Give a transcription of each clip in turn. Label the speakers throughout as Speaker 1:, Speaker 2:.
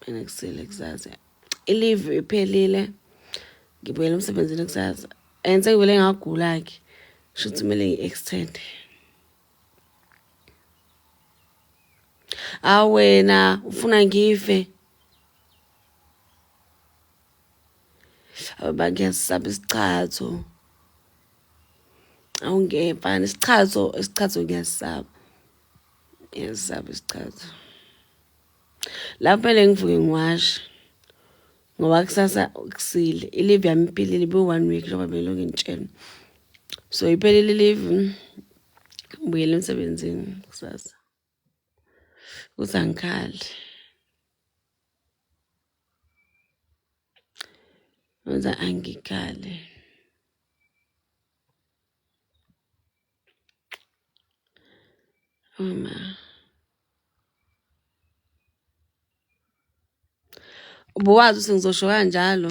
Speaker 1: Ngikusile kusasa. I-leave iphelile. Ngibuyela emsebenzini kusasa. And sengivele ngagula-ke. Shuthi kumele ngi-extend. Wena ufuna ngife. Ngiyasisaba isicatho. Awungefana isicatho ngiyasisaba. Ngiyasisaba isicatho. Lapho kumele ngivuke ngiwashe. Ngoba kusasa kusile. I-leave yami iphilile ibe-1 week njengoba belokhu ngitshela. So iphelile i-leave. Ngibuyela emsebenzini kusasa. Kuthi angikhali. Wenza angikhali. Uma. Ubuwazi ukuthi ngizosho kanjalo.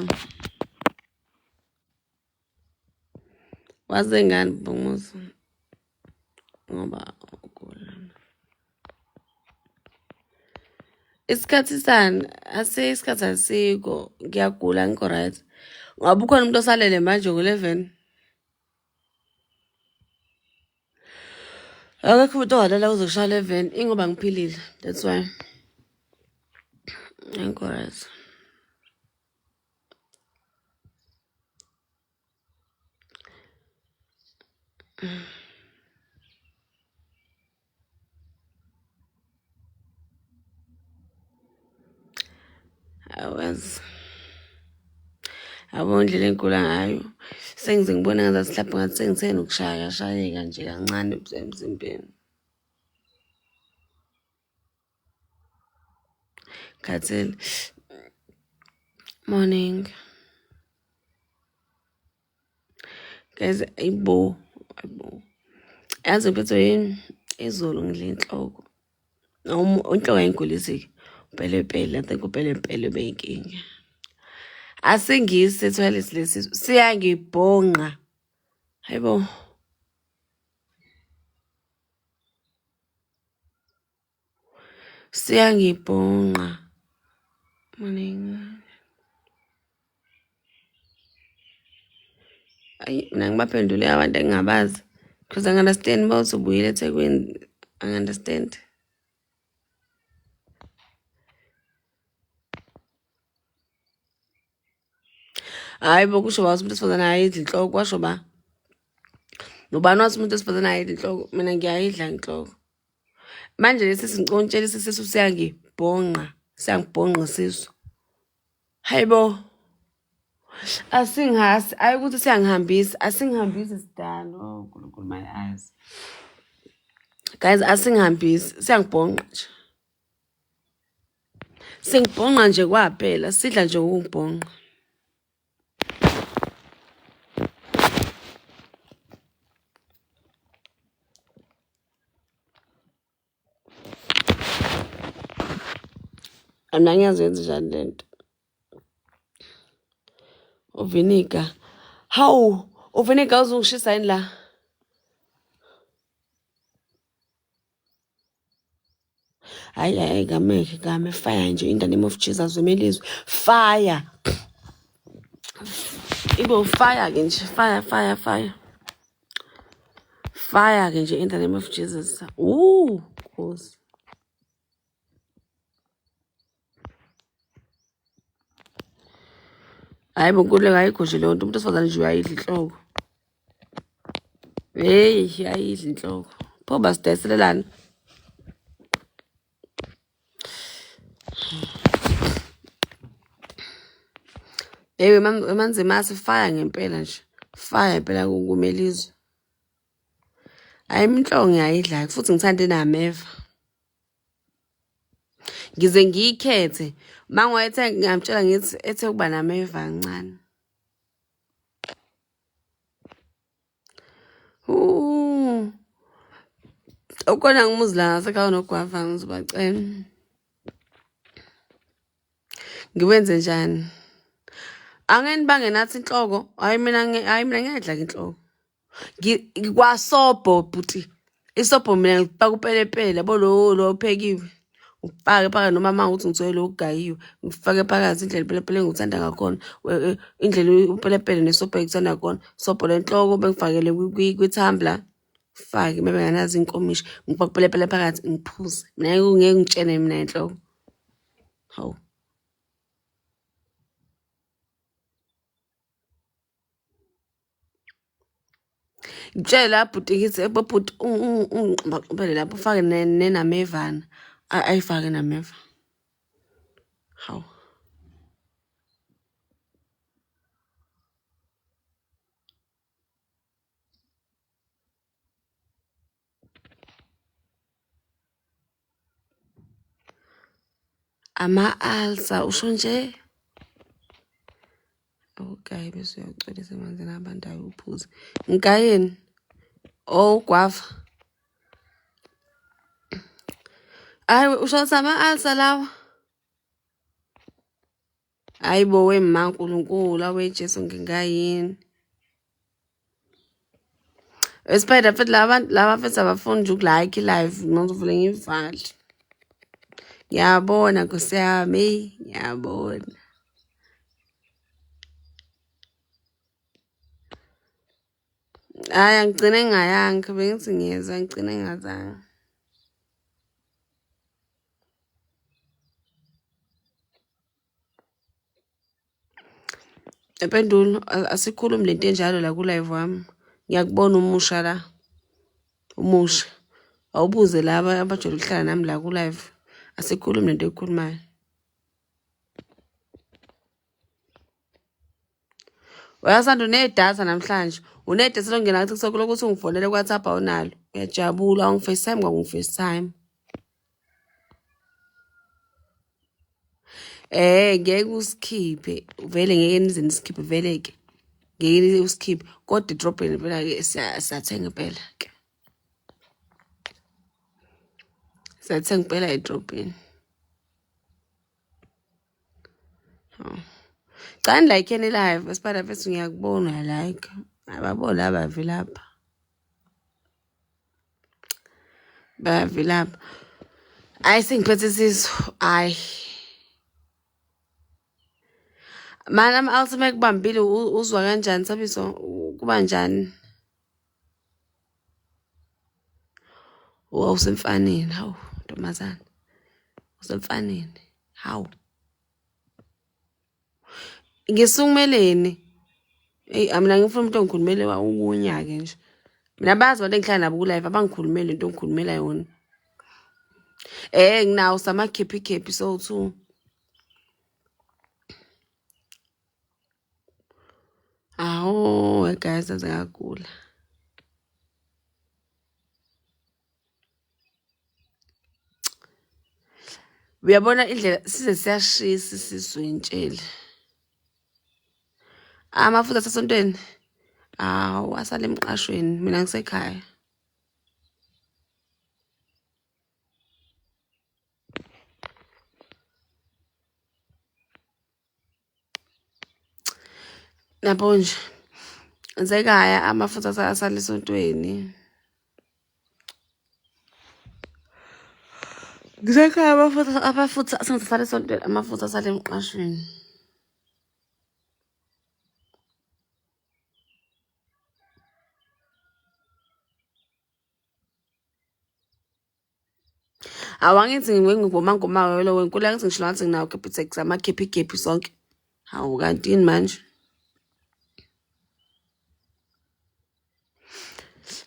Speaker 1: Waze ngani Bhunguza? Ngoba ugula. Isikhathi sani isikhathi asikho ngiyagula ngikho right. Ngoba ukhona umuntu osalele manje ngo-11. Akekho umuntu owalala uzoshaya 11 ingoba ngiphilile. That's why. Ngikho right. Awazi. Yabo indlela enkulu ngayo. Sengize ngibona ngathi mhlawumbe ngathi sengitheni ukushayeka nje kancane emzimbeni. Khathele. Morning. Guys, ayibo. Yazi uphethwe yini? Izolo ngidla inhloko. Inhloko ayingigulisi. Upelepele, I think upelepele beyinkinga. Asingisi toilet lesi siyangibhonqa. Hayibo. Siyangibhonqa. Morning. Mina ngibaphendule abantu engingabazi. Because I understand about ubuyile eThekwini. I understand. Hayibo kusho wathi umuntu esifazane ayidla inhloko kwasho ba. Nobani wathi umuntu esifazane ayidla inhloko mina ngiyayidla inhloko. Manje lesi sincontshela isisu siyangibhonqa, siyangibhonqa isisu. Hayibo. Asingihasi ayikuthi siyangihambisa, asingihambisi sidalo. Oh uNkulunkulu my eyes. Guys asingihambisi, siyangibhonqa nje. Singibhonqa nje kwaphela, sidla nje ukungibhonqa. Mina ngiyazenza njani lento. Uvinika. Hawu, uvinika uzungishisa yini la? Hayi game fire nje in the name of Jesus wemelizwe. Fire. Ibo fire ke nje, fire. Fire ke nje in the name of Jesus. Nkosi. Hayibo nkululeko ayikho nje leyo nto umuntu esifazane nje uyayidla inhloko. Hey, ayidla inhloko. Pho basidayiselelana. Hey manzi masi fire ngempela nje. Fire impela kumelizwe. Hayi inhloko ngiyayidla futhi ngithanda nameva. Ngize ngiyikhethe mangwethe ngiyamtshela ngithi ethe kuba nameva kancane. Ukona ngimuzi la ngasekhaya nogwava ngizobacela. Ngiwenze njani? Angeni bangenathi inhloko, hayi mina ngiyadla inhloko. Ngikwasobho buti. Isobho mina ngipaka upelepele yabo lo ophekiwe. Ngifake phakathi noma uma ukuthi ngithoyele okugayiwe, ngifake phakathi indlela upelepele engikuthanda ngakhona, indlela upelepele nesobho engikuthanda ngakhona, sobho lenhloko bengifakele kwi-tumbler, ngifake uma benganazo iy'nkomishi, ngifake upelepele phakathi ngiphuze. Mina ngeke ngitshene mina enhloko. Hawu. Ngitshele la bhuti ngithi bhuti ungixubaxubele lapho ufake nenamevana. Ayifake nameva. Hawu. Ama-ulcer usho nje. Okay, bese uyacwilisa emanzini abandayo uphuze. Ngigayeni? Oh, guava. Hayi usho ukuthi ama-ulcer lawa? Hayi bo wema nkulunkulu awejesu ngingayini. Spider futhi laba futhi abafuni nje ukulike i-live ngizovele ngivale. Ngiyabona Nkosi yami, ngiyabona. Hayi angigcine ngingayanga, bengithi ngiyeza ngigcine ngingazanga. Empendulo asikhulumi lento enjalo la ku-live wami. Ngiyakubona umusha la. Umusha. Awubuze laba abajwayele ukuhlala nami la ku-live. Asikhulumi lento ekhulumayo. Uyasanda unedatha namhlanje. Unedatha lokungena ku-TikTok lokuthi ungifonele ku-WhatsApp awunalo. Ngiyajabula ungi-FaceTime kwakungi-FaceTime. Ngeke usikhiphe. Vele ngeke nize nisikhiphe vele-ke. Ngeke usikhiphe. Kodwa edrobheni phela-ke siyathenga impela-ke. Siyathenga impela edrobheni. Cha like-eni live Spider futhi ngiyakubona uyalike. Ababo la bavilapha. Bavilapha. Hayi sengiphethe isisu. Hayi. Mana ama-ultimate kubambile uzwa kanjani Thabiso? Kuba njani? Usemfaneni hawu ntombazana. Usemfaneni. Hawu. Ngisukumeleni. Mina ngifuna umuntu ongikhulumele ukunya-ke nje. Mina bazi abantu engihlala nabo ku-live abangikhulumeli into ongikhulumela yona. Nginawo sama-khephi so-2. Awu guys aze ngagula. Uyabona indlela size siyashisa isisu intshele. Amafutha asesontweni. Awu asale emqashweni mina ngisekhaya. Nabo nje. Ngisekhaya amafutha asale esontweni. Ngisekhaya amafutha asale esontweni, amafutha asale emqashweni. Awangithi ngingomangoma welo wenkulu angithi ngisho ngathi nginawo Capitex ama-khephi sonke. Hawu kanti yini manje?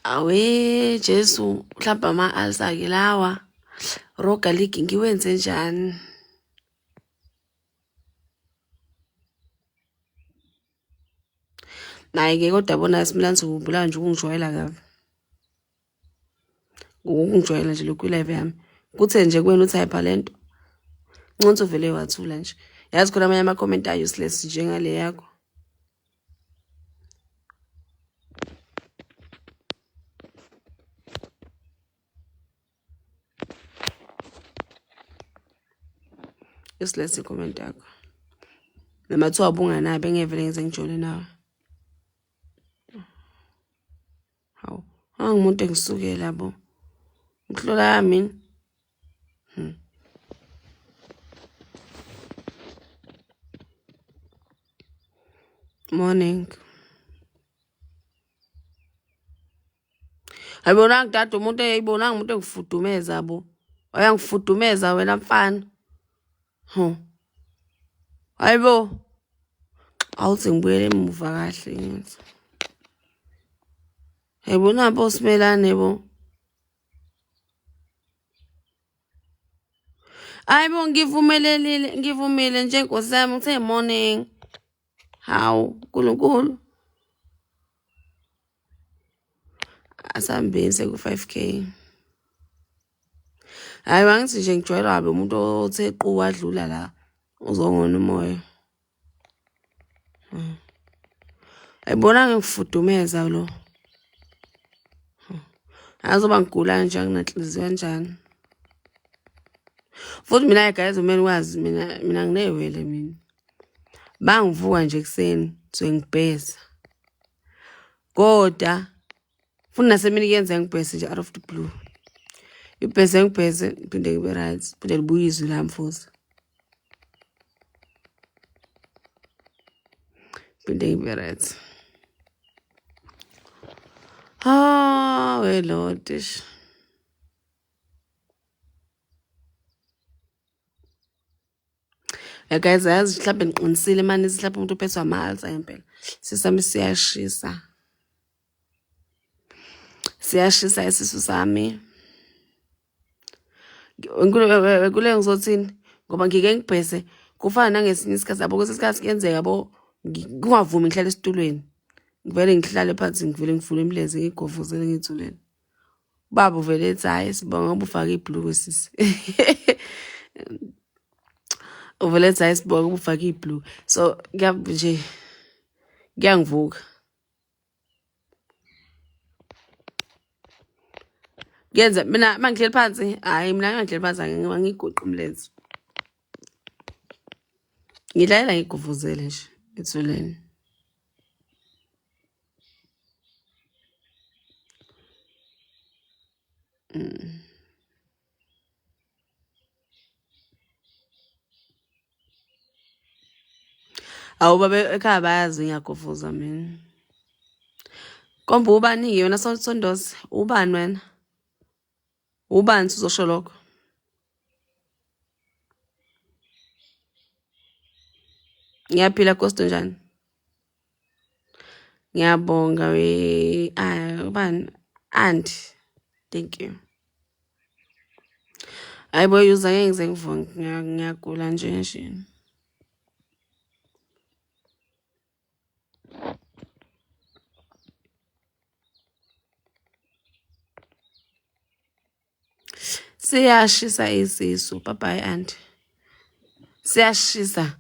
Speaker 1: Awe Jesu mhlawumbe ama-ulcer-ke lawa. Raw garlic ngiwenze njani? Naye-ke kodwa bona simnandi ubulawa nje ukungijwayela kabi. Ukungijwayela nje lokhu i-live yami. Kuthe nje kuwena uthi ayipha lento. Nconto vele wathula nje. Yazi khona amanye ama-comment useless njengale yakho. Useless i-comment yakho. Noma thiwa ubunganabi engevele ngize ngijole nawe. Hawu, angimuntu engisukela bo. Ngihlola yami. Morning. Ayibonanga dade umuntu eyayibonanga umuntu engifudumeza bo. Ayangifudumeza wena mfana. Hayibo. Awuthi ngibuyele emuva kahle ngithi. Ayibona pho simelane bo. Hayibo ngivumile nje Nkosi yami ngithe morning. Hawu, uNkulunkulu. Asambeni seku5K. Hayi wangithi nje ngijwayelwa kabi umuntu othe qhu wadlula la uzongona umoya. Ayibona ngifudumeza lo. Azoba ngigula nje anginanhliziyo kanjani. Futhi mina guys umene wazi mina nginewele mina. Bangivuka nje ekseni so ngibheza. Kodwa futhi nasemini kuyenza ngibheze nje out of the blue. Ibheze ngibheze phinde ngibe right, phinde libuye izwi lami futhi. Phinde ngibe right. Ah, we Lord. Ya guys ayazi mhlawumbe niqinisile manje mhlawumbe umuntu uphethwe ama-ulcer ngempela. Sisami siyashisa. Siyashisa isisu sami. Kule ngizothini ngoba ngike ngibhese kufana nangesinye isikhathi yabo kwesinye isikhathi kuyenzeka yabo kungavumi ngihlale esitulweni. Ngivele ngihlale phansi ngivele ngivule imleze ngigovuzele ngithuleni. Ubaba uvele ethi hayi sibonga ngoba ufake ibhluku sisi. Uvele ethi hayi sibonga ngoba ufake ibhluku. So nje kuyangivuka. Kuyenza mina mangihleli phansi hayi mina ngihleli phansi angiguqi umlenze. Ngilalela ngigovuzele nje ethuleni. Awu baba ekhaya bayazi ngiyagovuza mina. Komba ubani yona Sondoze? Ubani wena? Ubani sizosho lokho? Ngiyaphila Kosto njani? Ngiyabonga we ubani? And thank you. Hayibo user ngeke ngize ngivuke ngiyagula nje. Siyashisa isisu bye and siyashisa.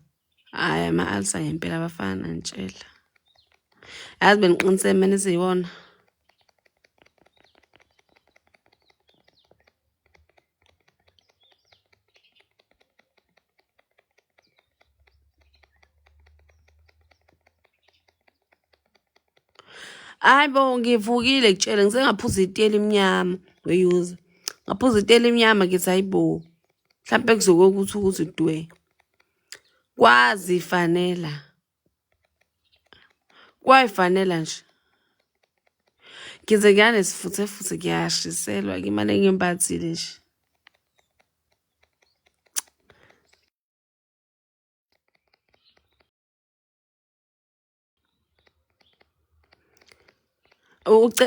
Speaker 1: Hayi ama-ulcer ngempela abafana ngitshela. Yazi beniqinisele mina isiyiwona. Hayibo ngivukile kutshele ngisengaphuza iti elimnyama we-user. Ngaphuza iti elimnyama ngithi hayibo. Mhlawumbe kuzokuthi ukuthi dwe. Kwazifanela. Kwayifanela nje. Ngize ngiyanesifuthe futhi kuyashiselwa ngimane ngimbathile nje.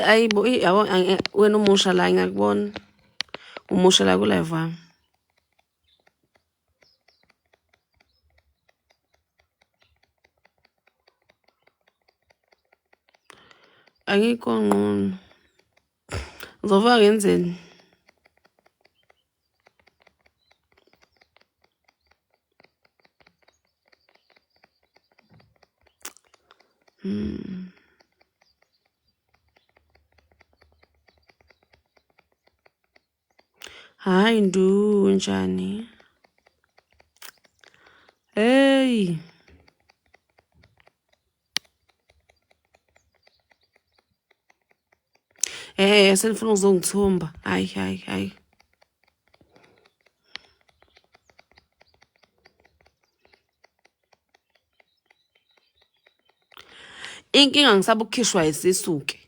Speaker 1: Ayibo yabo wena umusha la ngiyakubona. Umusha la ku-live wami. Angikho ngqono. Uzovuka ngenzeni? Hayi ndu njani? Hey. Senifuna ukuzongithumba. Hayi. Inkinga ngisaba ukukhishwa isisu ke.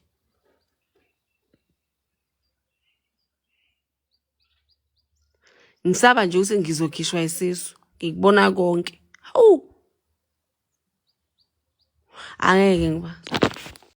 Speaker 1: Ngisaba nje ukuthi ngizokhishwa isisu. Ngikubona konke. Hawu. Angeke ngiba